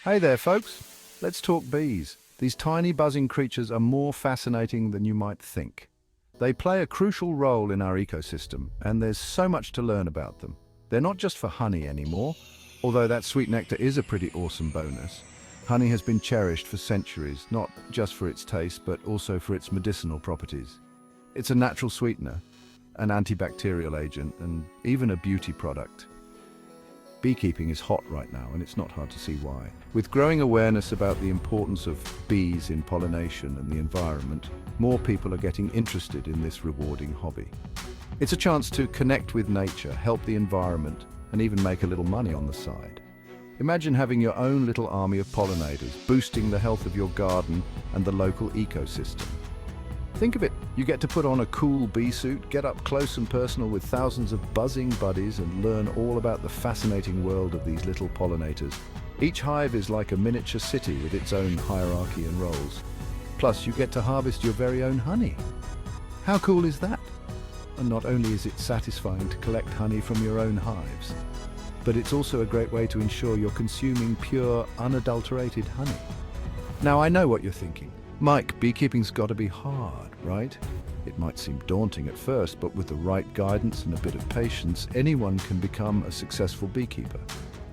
Hey there, folks. Let's talk bees. These tiny buzzing creatures are more fascinating than you might think. They play a crucial role in our ecosystem, and there's so much to learn about them. They're not just for honey anymore, although that sweet nectar is a pretty awesome bonus. Honey has been cherished for centuries, not just for its taste, but also for its medicinal properties. It's a natural sweetener, an antibacterial agent, and even a beauty product. Beekeeping is hot right now, and it's not hard to see why. With growing awareness about the importance of bees in pollination and the environment, more people are getting interested in this rewarding hobby. It's a chance to connect with nature, help the environment, and even make a little money on the side. Imagine having your own little army of pollinators, boosting the health of your garden and the local ecosystem. Think of it, you get to put on a cool bee suit, get up close and personal with thousands of buzzing buddies and learn all about the fascinating world of these little pollinators. Each hive is like a miniature city with its own hierarchy and roles. Plus, you get to harvest your very own honey. How cool is that? And not only is it satisfying to collect honey from your own hives, but it's also a great way to ensure you're consuming pure, unadulterated honey. Now, I know what you're thinking. Mike, beekeeping's got to be hard, right? It might seem daunting at first, but with the right guidance and a bit of patience, anyone can become a successful beekeeper.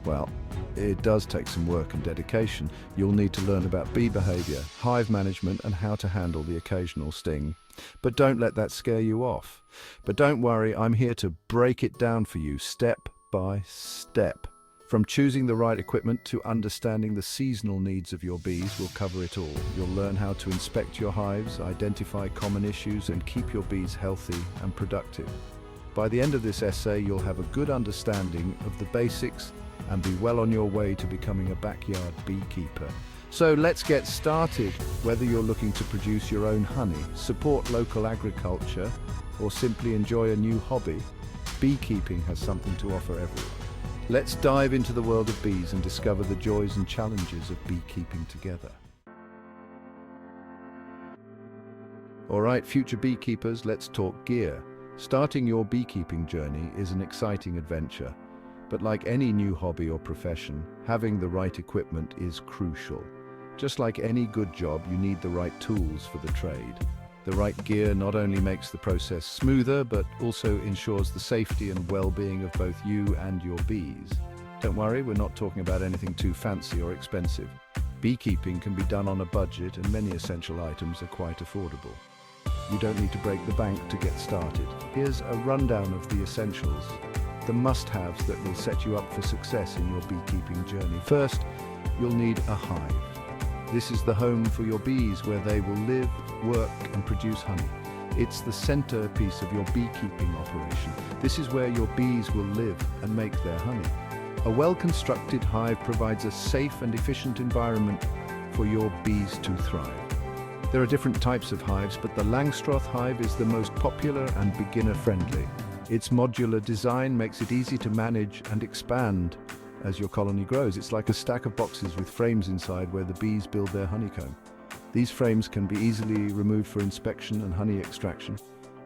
Well, it does take some work and dedication. You'll need to learn about bee behavior, hive management, and how to handle the occasional sting. But don't let that scare you off. But don't worry, I'm here to break it down for you step by step. From choosing the right equipment to understanding the seasonal needs of your bees, we'll cover it all. You'll learn how to inspect your hives, identify common issues, and keep your bees healthy and productive. By the end of this essay, you'll have a good understanding of the basics and be well on your way to becoming a backyard beekeeper. So let's get started. Whether you're looking to produce your own honey, support local agriculture, or simply enjoy a new hobby, beekeeping has something to offer everyone. Let's dive into the world of bees and discover the joys and challenges of beekeeping together. All right, future beekeepers, let's talk gear. Starting your beekeeping journey is an exciting adventure, but like any new hobby or profession, having the right equipment is crucial. Just like any good job, you need the right tools for the trade. The right gear not only makes the process smoother, but also ensures the safety and well-being of both you and your bees. Don't worry, we're not talking about anything too fancy or expensive. Beekeeping can be done on a budget, and many essential items are quite affordable. You don't need to break the bank to get started. Here's a rundown of the essentials, the must-haves that will set you up for success in your beekeeping journey. First, you'll need a hive. This is the home for your bees where they will live, work, and produce honey. It's the centerpiece of your beekeeping operation. This is where your bees will live and make their honey. A well-constructed hive provides a safe and efficient environment for your bees to thrive. There are different types of hives, but the Langstroth hive is the most popular and beginner-friendly. Its modular design makes it easy to manage and expand as your colony grows. It's like a stack of boxes with frames inside where the bees build their honeycomb. These frames can be easily removed for inspection and honey extraction.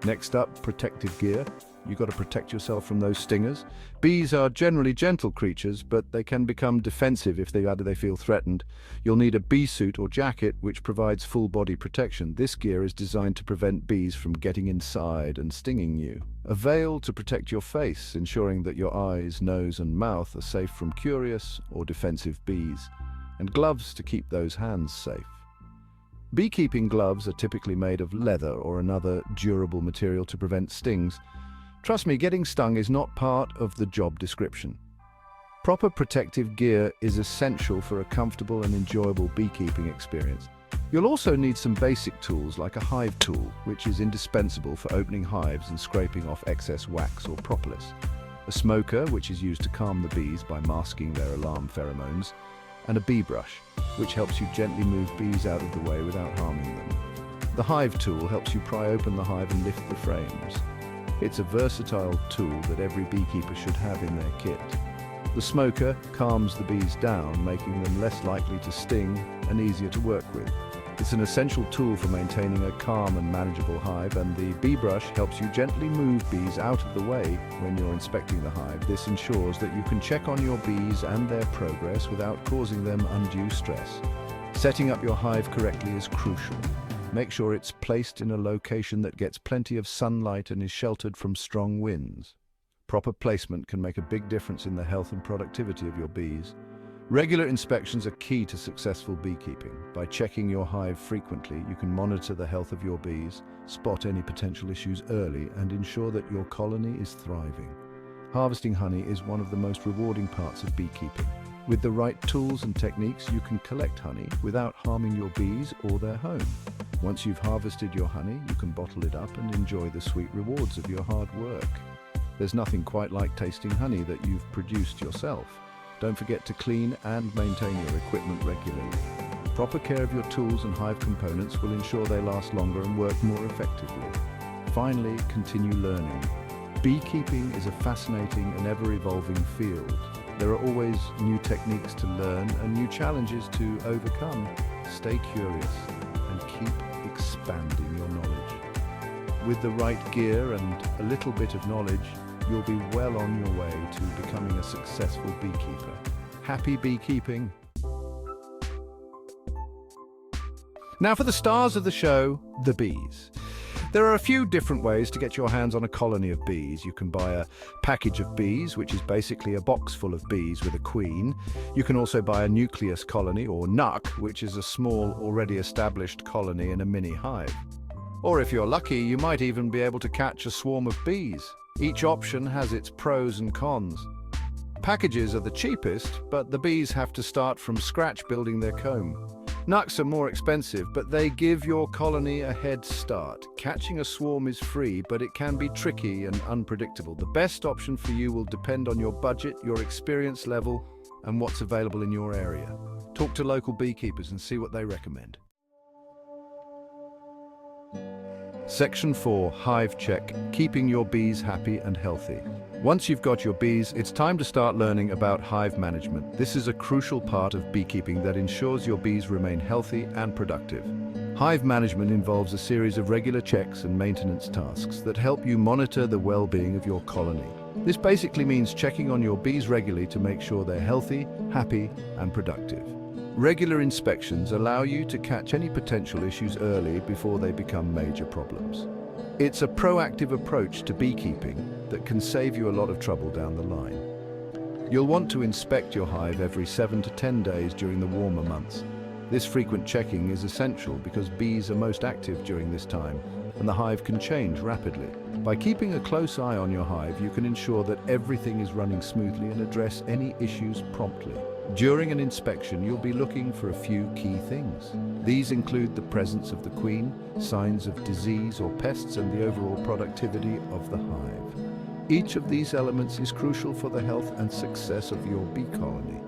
Next up, protective gear. You've got to protect yourself from those stingers. Bees are generally gentle creatures, but they can become defensive if they feel threatened. You'll need a bee suit or jacket which provides full body protection. This gear is designed to prevent bees from getting inside and stinging you. A veil to protect your face, ensuring that your eyes, nose, and mouth are safe from curious or defensive bees. And gloves to keep those hands safe. Beekeeping gloves are typically made of leather or another durable material to prevent stings. Trust me, getting stung is not part of the job description. Proper protective gear is essential for a comfortable and enjoyable beekeeping experience. You'll also need some basic tools like a hive tool, which is indispensable for opening hives and scraping off excess wax or propolis. A smoker, which is used to calm the bees by masking their alarm pheromones. And a bee brush, which helps you gently move bees out of the way without harming them. The hive tool helps you pry open the hive and lift the frames. It's a versatile tool that every beekeeper should have in their kit. The smoker calms the bees down, making them less likely to sting and easier to work with. It's an essential tool for maintaining a calm and manageable hive, and the bee brush helps you gently move bees out of the way when you're inspecting the hive. This ensures that you can check on your bees and their progress without causing them undue stress. Setting up your hive correctly is crucial. Make sure it's placed in a location that gets plenty of sunlight and is sheltered from strong winds. Proper placement can make a big difference in the health and productivity of your bees. Regular inspections are key to successful beekeeping. By checking your hive frequently, you can monitor the health of your bees, spot any potential issues early, and ensure that your colony is thriving. Harvesting honey is one of the most rewarding parts of beekeeping. With the right tools and techniques, you can collect honey without harming your bees or their home. Once you've harvested your honey, you can bottle it up and enjoy the sweet rewards of your hard work. There's nothing quite like tasting honey that you've produced yourself. Don't forget to clean and maintain your equipment regularly. Proper care of your tools and hive components will ensure they last longer and work more effectively. Finally, continue learning. Beekeeping is a fascinating and ever-evolving field. There are always new techniques to learn and new challenges to overcome. Stay curious and keep expanding your knowledge. With the right gear and a little bit of knowledge, you'll be well on your way to becoming a successful beekeeper. Happy beekeeping! Now for the stars of the show, the bees. There are a few different ways to get your hands on a colony of bees. You can buy a package of bees, which is basically a box full of bees with a queen. You can also buy a nucleus colony, or NUC, which is a small, already established colony in a mini hive. Or if you're lucky, you might even be able to catch a swarm of bees. Each option has its pros and cons. Packages are the cheapest, but the bees have to start from scratch building their comb. NUCs are more expensive, but they give your colony a head start. Catching a swarm is free, but it can be tricky and unpredictable. The best option for you will depend on your budget, your experience level, and what's available in your area. Talk to local beekeepers and see what they recommend. Section 4, Hive Check, keeping your bees happy and healthy. Once you've got your bees, it's time to start learning about hive management. This is a crucial part of beekeeping that ensures your bees remain healthy and productive. Hive management involves a series of regular checks and maintenance tasks that help you monitor the well-being of your colony. This basically means checking on your bees regularly to make sure they're healthy, happy, and productive. Regular inspections allow you to catch any potential issues early before they become major problems. It's a proactive approach to beekeeping that can save you a lot of trouble down the line. You'll want to inspect your hive every 7 to 10 days during the warmer months. This frequent checking is essential because bees are most active during this time, and the hive can change rapidly. By keeping a close eye on your hive, you can ensure that everything is running smoothly and address any issues promptly. During an inspection, you'll be looking for a few key things. These include the presence of the queen, signs of disease or pests, and the overall productivity of the hive. Each of these elements is crucial for the health and success of your bee colony.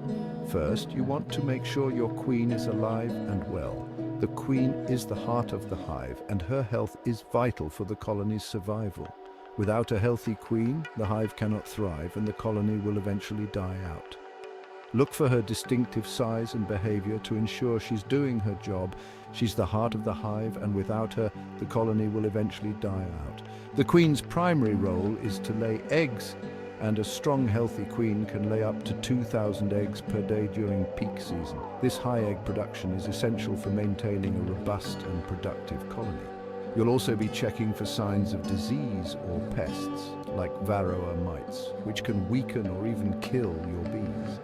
First, you want to make sure your queen is alive and well. The queen is the heart of the hive, and her health is vital for the colony's survival. Without a healthy queen, the hive cannot thrive and the colony will eventually die out. Look for her distinctive size and behavior to ensure she's doing her job. She's the heart of the hive, and without her, the colony will eventually die out. The queen's primary role is to lay eggs, and a strong, healthy queen can lay up to 2,000 eggs per day during peak season. This high egg production is essential for maintaining a robust and productive colony. You'll also be checking for signs of disease or pests, like varroa mites, which can weaken or even kill your bees.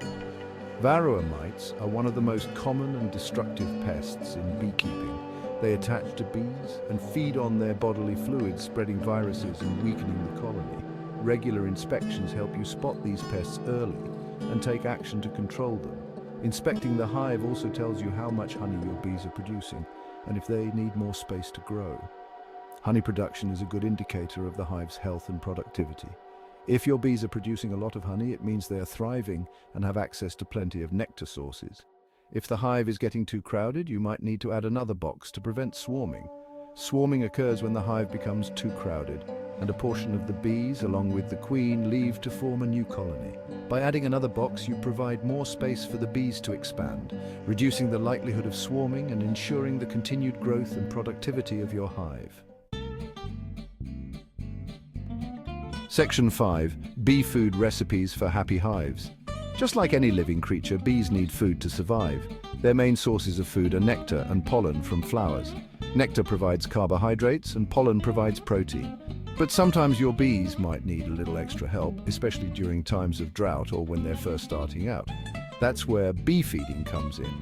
Varroa mites are one of the most common and destructive pests in beekeeping. They attach to bees and feed on their bodily fluids, spreading viruses and weakening the colony. Regular inspections help you spot these pests early and take action to control them. Inspecting the hive also tells you how much honey your bees are producing and if they need more space to grow. Honey production is a good indicator of the hive's health and productivity. If your bees are producing a lot of honey, it means they are thriving and have access to plenty of nectar sources. If the hive is getting too crowded, you might need to add another box to prevent swarming. Swarming occurs when the hive becomes too crowded. and a portion of the bees, along with the queen, leave to form a new colony. By adding another box, you provide more space for the bees to expand, reducing the likelihood of swarming and ensuring the continued growth and productivity of your hive. Section 5. Bee food recipes for happy hives. Just like any living creature, bees need food to survive. Their main sources of food are nectar and pollen from flowers. Nectar provides carbohydrates and pollen provides protein. But sometimes your bees might need a little extra help, especially during times of drought or when they're first starting out. That's where bee feeding comes in.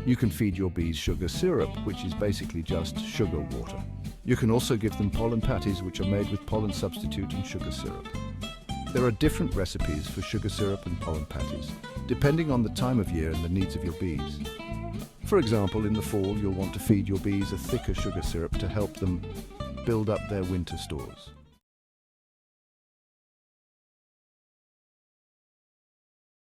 You can feed your bees sugar syrup, which is basically just sugar water. You can also give them pollen patties, which are made with pollen substitute and sugar syrup. There are different recipes for sugar syrup and pollen patties, depending on the time of year and the needs of your bees. For example, in the fall, you'll want to feed your bees a thicker sugar syrup to help them build up their winter stores.